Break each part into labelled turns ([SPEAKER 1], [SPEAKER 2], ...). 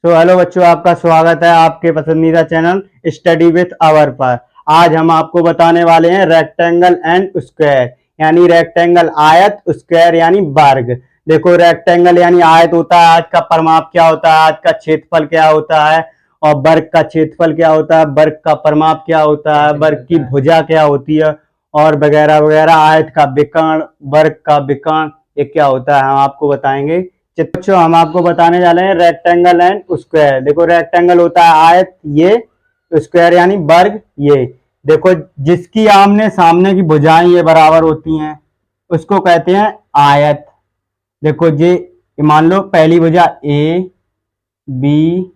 [SPEAKER 1] Hello बच्चों, आपका स्वागत है आपके पसंदीदा चैनल स्टडी विथ आवर पर। आज हम आपको बताने वाले हैं रेक्टेंगल एंड स्क्वायर, यानी रेक्टेंगल आयत, स्क्वायर यानी वर्ग। देखो, रेक्टेंगल यानी आयत होता है, आज का परिमाप क्या होता है, आज का क्षेत्रफल क्या होता है, और वर्ग का क्षेत्रफल क्या होता है, वर्ग का परिमाप क्या होता है, वर्ग की भुजा क्या होती है, और वगैरह वगैरह। आयत का विकर्ण, वर्ग का विकर्ण, ये क्या होता है हम आपको बताएंगे। बच्चों, हम आपको बताने जा रहे हैं रेक्टेंगल एंड स्क्वायर। देखो, रेक्टेंगल होता है आयत, ये स्क्वायर यानी वर्ग ये। देखो, जिसकी आमने सामने की भुजाएं ये बराबर होती हैं उसको कहते हैं आयत। देखो ये मान लो पहली भुजा ए बी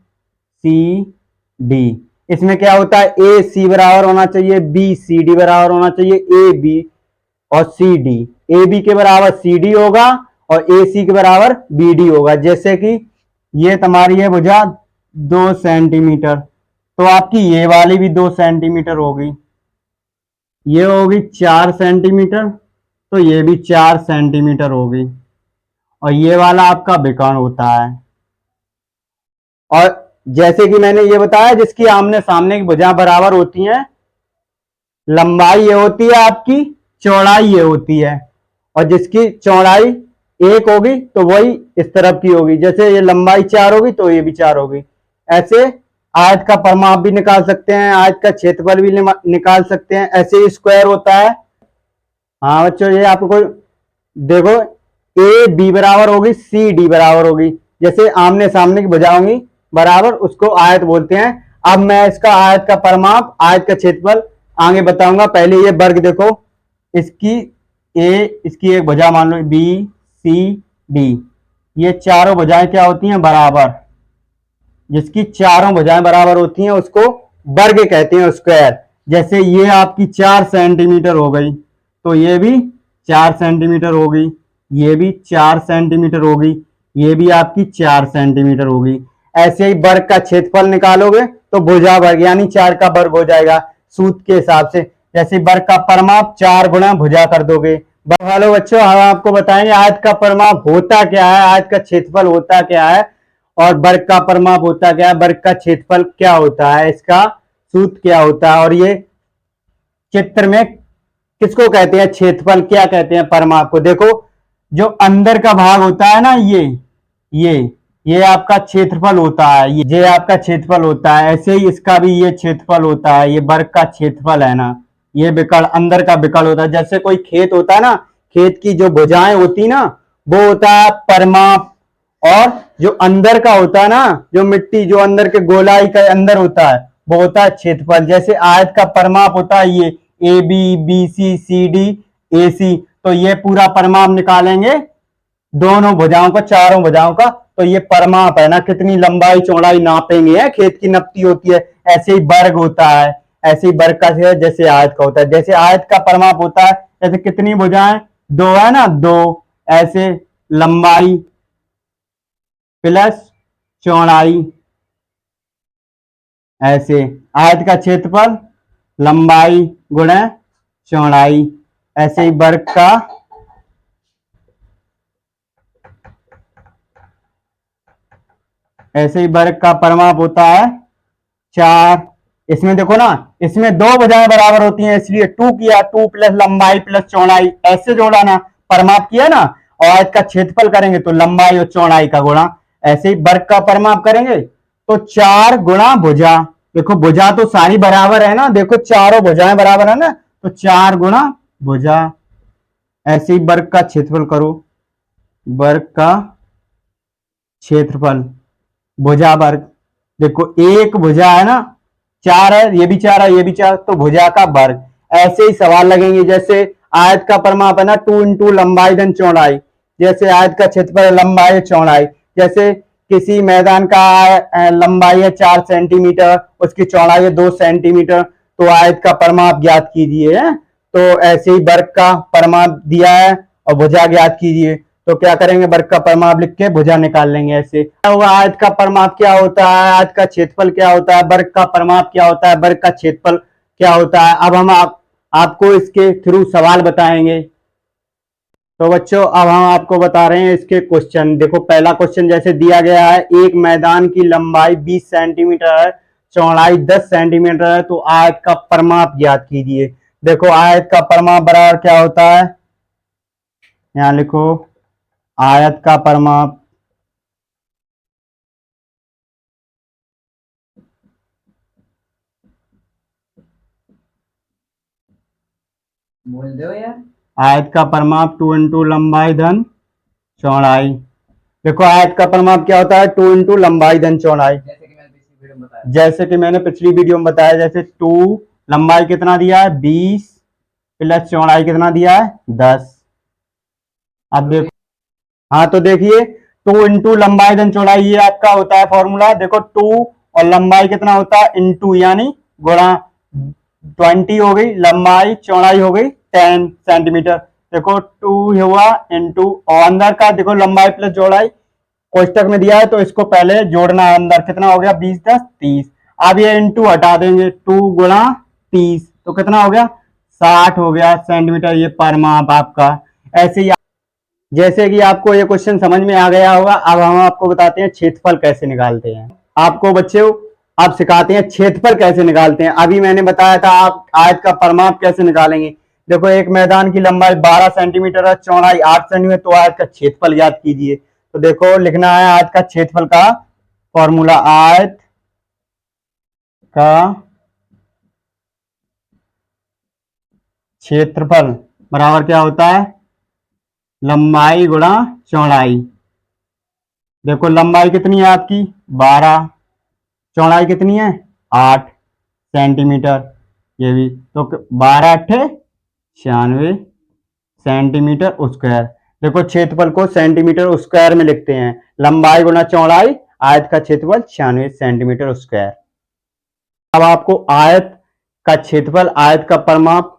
[SPEAKER 1] सी डी। इसमें क्या होता है, ए सी बराबर होना चाहिए, बी सी डी बराबर होना चाहिए, ए बी और सी डी। ए बी के बराबर सी डी होगा और ए सी के बराबर बी डी होगा। जैसे कि ये तुम्हारी है भुजा 2 सेंटीमीटर, तो आपकी ये वाली भी 2 सेंटीमीटर होगी। ये होगी 4 सेंटीमीटर, तो ये भी 4 सेंटीमीटर होगी। और ये वाला आपका विकर्ण होता है। और जैसे कि मैंने ये बताया, जिसकी आमने सामने की भुजा बराबर होती हैं, लंबाई ये होती है आपकी, चौड़ाई ये होती है। और जिसकी चौड़ाई 1 होगी तो वही इस तरफ की होगी। जैसे ये लंबाई 4 होगी तो ये भी 4 होगी। ऐसे आयत का परिमाप भी निकाल सकते हैं, आयत का क्षेत्रफल भी निकाल सकते हैं। ऐसे ही स्क्वायर होता है। हाँ बच्चों, ये आपको देखो, ए बी बराबर होगी, सी डी बराबर होगी। जैसे आमने सामने की भुजा होंगी बराबर, उसको आयत बोलते हैं। अब मैं इसका आयत का परिमाप, आयत का क्षेत्रफल आगे बताऊंगा। पहले ये वर्ग देखो, इसकी इसकी एक भुजा मान लो बी सी डी, ये चारों भुजाएं क्या होती हैं, बराबर। जिसकी चारों भुजाएं बराबर होती हैं उसको वर्ग कहते हैं, स्क्वायर। जैसे ये आपकी 4 सेंटीमीटर हो गई, तो ये भी 4 सेंटीमीटर होगी, ये भी 4 सेंटीमीटर होगी, ये भी आपकी 4 सेंटीमीटर होगी। ऐसे ही वर्ग का क्षेत्रफल निकालोगे तो भुजा वर्ग यानी 4 का वर्ग हो जाएगा सूत्र के हिसाब से। जैसे वर्ग का परिमाप 4 गुणा भुजा कर दोगे। हेलो बच्चों, हम आपको बताएंगे आयत का परिमाप होता क्या है, आयत का क्षेत्रफल होता क्या है, और वर्ग का परिमाप होता क्या है, वर्ग का क्षेत्रफल क्या होता है, इसका सूत्र क्या होता है। और ये चित्र में किसको कहते हैं, क्षेत्रफल क्या कहते हैं, परिमाप को। देखो, जो अंदर का भाग होता है ना, ये आपका क्षेत्रफल होता है, ये आपका क्षेत्रफल होता है। ऐसे ही इसका भी ये क्षेत्रफल होता है, ये वर्ग का क्षेत्रफल है ना, ये विकर्ण अंदर का विकर्ण होता है। जैसे कोई खेत होता है ना, खेत की जो भुजाएं होती ना, वो होता है परिमाप। और जो अंदर का होता है ना, जो मिट्टी जो अंदर के गोलाई के अंदर होता है, वो होता है क्षेत्रफल। जैसे आयत का परिमाप होता है ये A B B C C D A C, तो ये पूरा परिमाप निकालेंगे दोनों भुजाओं का, चारों भुजाओं का, तो ये परिमाप है ना, कितनी लंबाई चौड़ाई नापेंगे, है खेत की नपती होती है। ऐसे ही वर्ग होता है, ऐसे ही वर्ग का जैसे आयत का होता है। जैसे आयत का परिमाप होता है, जैसे कितनी भुजाएं, 2 है ना, 2। ऐसे लंबाई प्लस चौड़ाई, ऐसे आयत का क्षेत्रफल लंबाई गुणा चौड़ाई। ऐसे ही वर्ग का, ऐसे ही वर्ग का परिमाप होता है 4। इसमें देखो ना, इसमें 2 भुजाएं बराबर होती हैं, इसलिए 2 किया, 2 प्लस लंबाई प्लस चौड़ाई, ऐसे जोड़ा ना, परिमाप किया ना। और आयत का क्षेत्रफल करेंगे तो लंबाई और चौड़ाई का गुणा। ऐसे ही वर्ग का परिमाप करेंगे तो 4 गुणा भुजा। देखो, भुजा तो सारी बराबर है ना, देखो चारों भुजाएं बराबर है ना, तो 4 गुणा भुजा। ऐसे ही वर्ग का क्षेत्रफल करो, वर्ग का क्षेत्रफल भुजा वर्ग। देखो, एक भुजा है ना, 4 है, ये भी 4 है, ये भी 4, तो भुजा का वर्ग। ऐसे ही सवाल लगेंगे। जैसे आयत का परिमाप है ना, 2 इंटू लंबाई धन चौड़ाई। जैसे आयत का क्षेत्रफल लंबाई चौड़ाई, जैसे किसी मैदान का लंबाई है 4 सेंटीमीटर, उसकी चौड़ाई है 2 सेंटीमीटर, तो आयत का परिमाप ज्ञात कीजिए। तो ऐसे ही वर्ग का परिमाप दिया है और भुजा ज्ञात कीजिए, तो क्या करेंगे, वर्ग का परिमाप लिख के भुजा निकाल लेंगे। ऐसे आयत का परिमाप क्या होता है, आयत का क्षेत्रफल क्या होता है, वर्ग का परिमाप क्या होता है, वर्ग का क्षेत्रफल क्या होता है। अब हम आपको इसके थ्रू सवाल बताएंगे। तो बच्चों अब हम आपको बता रहे हैं इसके क्वेश्चन। देखो पहला क्वेश्चन जैसे दिया गया है, एक मैदान की लंबाई 20 सेंटीमीटर है, चौड़ाई 10 सेंटीमीटर है, तो आयत का परिमाप ज्ञात कीजिए। देखो आयत का परिमाप बराबर क्या होता है, यहाँ लिखो आयत का परिमाप
[SPEAKER 2] बोल दो यार।
[SPEAKER 1] आयत का परिमाप 2 इंटू लंबाई धन चौड़ाई। देखो आयत का परिमाप क्या होता है, 2 इंटू लंबाई धन चौड़ाई। जैसे कि मैंने पिछली वीडियो में बताया, जैसे 2 लंबाई कितना दिया है 20 प्लस चौड़ाई कितना दिया है 10। अब देखो, हाँ तो देखिए 2 इंटू लंबाई धन चौड़ाई ये आपका होता है फॉर्मूला। देखो 2 और लंबाई कितना होता है इंटू, यानी गुणा 20 हो गई, लंबाई चौड़ाई हो गई 10 सेंटीमीटर। देखो 2 हुआ इंटू, और अंदर का देखो लंबाई प्लस चौड़ाई कोष्टक में दिया है तो इसको पहले जोड़ना है, अंदर कितना हो गया 20 10 30। अब ये इंटू हटा देंगे, 2 गुणा 30 तो कितना हो गया 60 हो गया सेंटीमीटर, ये परिमाप आपका। ऐसे ही जैसे कि आपको ये क्वेश्चन समझ में आ गया होगा, अब हम आपको बताते हैं क्षेत्रफल कैसे निकालते हैं। आपको बच्चों आप सिखाते हैं क्षेत्रफल कैसे निकालते हैं। अभी मैंने बताया था आप आयत का परिमाप कैसे निकालेंगे। देखो एक मैदान की लंबाई 12 सेंटीमीटर है, चौड़ाई 8 सेंटीमीटर, तो आयत का क्षेत्रफल याद कीजिए। तो देखो लिखना है आयत का क्षेत्रफल का फॉर्मूला, आयत का क्षेत्रफल बराबर क्या होता है, लंबाई गुणा चौड़ाई। देखो लंबाई कितनी है आपकी 12, चौड़ाई कितनी है 8 सेंटीमीटर, ये भी तो 12 अट्ठे 96 सेंटीमीटर स्क्वायर। देखो क्षेत्रफल को सेंटीमीटर स्क्वायर में लिखते हैं, लंबाई गुना चौड़ाई, आयत का क्षेत्रफल 96 सेंटीमीटर स्क्वायर। अब आपको आयत का क्षेत्रफल आयत का परिमाप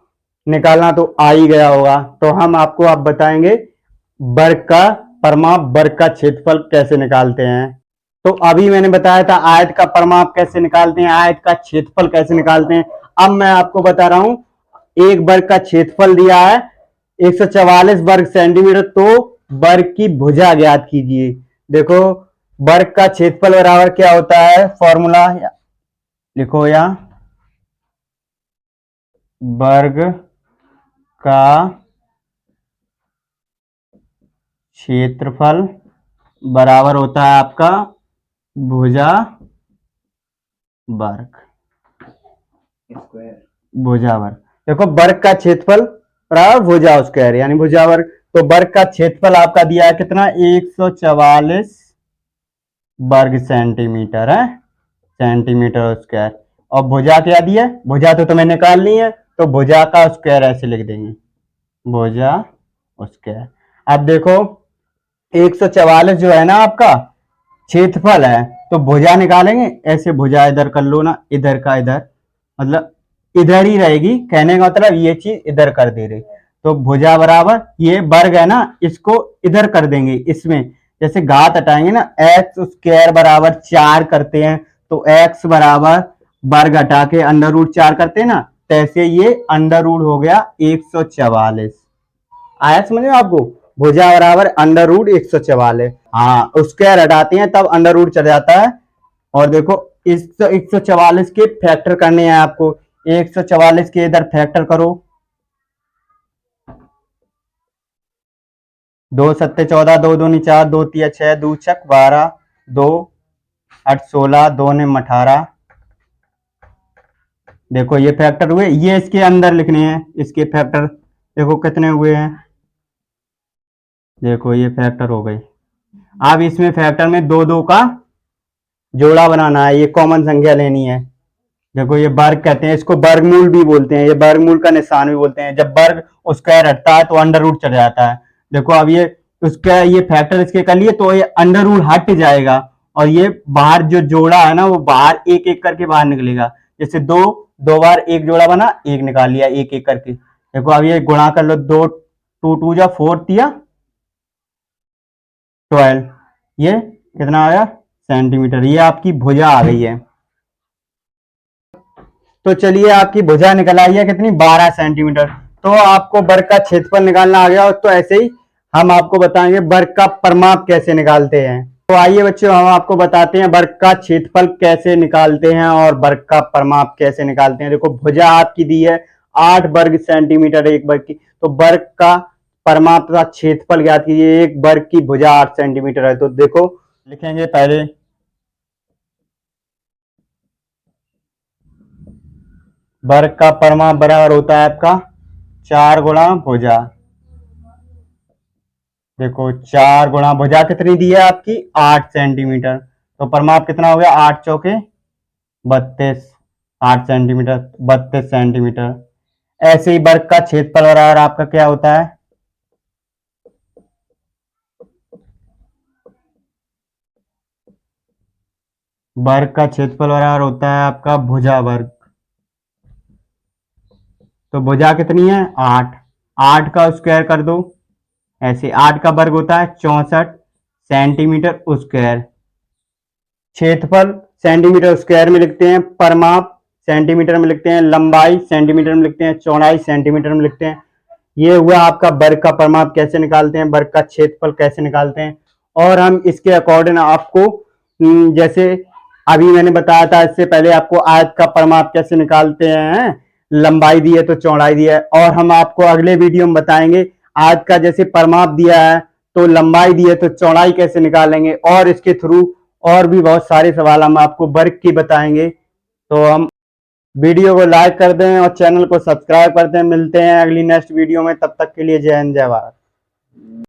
[SPEAKER 1] निकालना तो आ ही गया होगा, तो हम आपको अब बताएंगे वर्ग का परिमाप, वर्ग का क्षेत्रफल कैसे निकालते हैं। तो अभी मैंने बताया था आयत का परिमाप कैसे निकालते हैं, आयत का क्षेत्रफल कैसे निकालते हैं। अब मैं आपको बता रहा हूं, एक वर्ग का क्षेत्रफल दिया है 144 वर्ग सेंटीमीटर, तो वर्ग की भुजा ज्ञात कीजिए। देखो वर्ग का क्षेत्रफल बराबर क्या होता है, फॉर्मूला लिखो या वर्ग का क्षेत्रफल बराबर होता है आपका भुजा वर्ग, भुजा वर्ग। देखो वर्ग का क्षेत्रफल बराबर भुजा स्क्वायर यानी भुजा वर्ग। तो वर्ग का क्षेत्रफल आपका दिया है कितना 144 वर्ग सेंटीमीटर है, सेंटीमीटर स्क्वायर। और भुजा क्या दिया है, भुजा तो तुम्हें निकालनी है, तो भुजा का स्क्वायर ऐसे लिख देंगे, भुजा स्क्वायर। अब देखो 144 जो है ना आपका क्षेत्रफल है, तो भुजा निकालेंगे ऐसे, भुजा इधर कर लो ना, इधर का इधर, मतलब इधर ही रहेगी, कहने का मतलब ये चीज इधर कर दे रही। तो भुजा बराबर ये वर्ग है ना, इसको इधर कर देंगे, इसमें जैसे घात हटाएंगे ना, एक्स स्क्वायर बराबर 4 करते हैं, तो एक्स बराबर वर्ग हटा के अंडर रूट 4 करते हैं ना, तैसे ये अंडर रूट हो गया 144। आया समझ में आपको, भुजा बराबर अंडर रूट 144। हाँ स्क्वायर हटाते हैं तब अंडर रूट चल जाता है। और देखो इस 144 के फैक्टर करने हैं आपको, 144 के इधर फैक्टर करो, 2 सत्ते 14, 2 दूनी 4, 2 तिया 6, 2 छक 12, 2 8 16, 2 ने 18। देखो ये फैक्टर हुए, ये इसके अंदर लिखने हैं इसके फैक्टर। देखो कितने हुए हैं, देखो ये फैक्टर हो गई। अब इसमें फैक्टर में 2 2 का जोड़ा बनाना है, ये कॉमन संख्या लेनी है। देखो ये वर्ग कहते हैं, इसको वर्गमूल भी बोलते हैं, ये वर्गमूल का निशान भी बोलते हैं। जब वर्ग स्क्वायर हटता है तो अंडर रूट चढ़ जाता है। देखो अब ये उसका ये फैक्टर इसके कर लिए तो ये अंडर रूट हट जाएगा, और ये बाहर जो जोड़ा है ना वो बाहर एक एक करके बाहर निकलेगा। जैसे 2 2 बार एक जोड़ा बना, एक निकाल लिया एक एक करके। देखो अब ये गुणा कर लो, 2 2 2 जा 4 तिया 12, ये कितना आया सेंटीमीटर, ये आपकी भुजा आ गई है। तो चलिए आपकी भुजा निकल आई है कितनी 12 सेंटीमीटर। तो आपको वर्ग का क्षेत्रफल निकालना आ गया, तो ऐसे ही हम आपको बताएंगे वर्ग का परिमाप कैसे निकालते हैं। तो आइए बच्चों, हम आपको बताते हैं वर्ग का क्षेत्रफल कैसे निकालते हैं और वर्ग का परिमाप कैसे निकालते हैं। देखो, भुजा आपकी दी है 8 वर्ग सेंटीमीटर एक वर्ग की, तो वर्ग का परिमाप का क्षेत्रफल ज्ञात कीजिए। एक वर्ग की भुजा 8 सेंटीमीटर है, तो देखो लिखेंगे पहले वर्ग का परिमाप बराबर होता है आपका 4 गुणा भुजा। देखो 4 गुणा भुजा कितनी दी है आपकी 8 सेंटीमीटर, तो परिमाप कितना हो गया 8 चौके 32, 8 सेंटीमीटर 32 सेंटीमीटर। ऐसे ही वर्ग का क्षेत्रफल बराबर आपका क्या होता है, वर्ग का क्षेत्रफल बराबर होता है आपका भुजा वर्ग। तो भुजा कितनी है 8, 8 का स्क्वायर कर दो, ऐसे 8 का वर्ग होता है 64 सेंटीमीटर स्क्वायर। क्षेत्रफल सेंटीमीटर स्क्वायर में लिखते हैं, परिमाप सेंटीमीटर में लिखते हैं, लंबाई सेंटीमीटर में लिखते हैं, चौड़ाई सेंटीमीटर में लिखते हैं। ये हुआ आपका वर्ग का परिमाप कैसे निकालते हैं, वर्ग का क्षेत्रफल कैसे निकालते हैं। और हम इसके अकॉर्डिंग आपको जैसे अभी मैंने बताया था, इससे पहले आपको आयत का परिमाप कैसे निकालते हैं, लंबाई दी है तो चौड़ाई दी है। और हम आपको अगले वीडियो में बताएंगे आयत का जैसे परिमाप दिया है तो लंबाई दी है तो चौड़ाई कैसे निकालेंगे, और इसके थ्रू और भी बहुत सारे सवाल हम आपको वर्ग की बताएंगे। तो हम वीडियो को लाइक कर दें और चैनल को सब्सक्राइब कर दें। मिलते हैं अगली नेक्स्ट वीडियो में, तब तक के लिए जय हिंद जय भारत।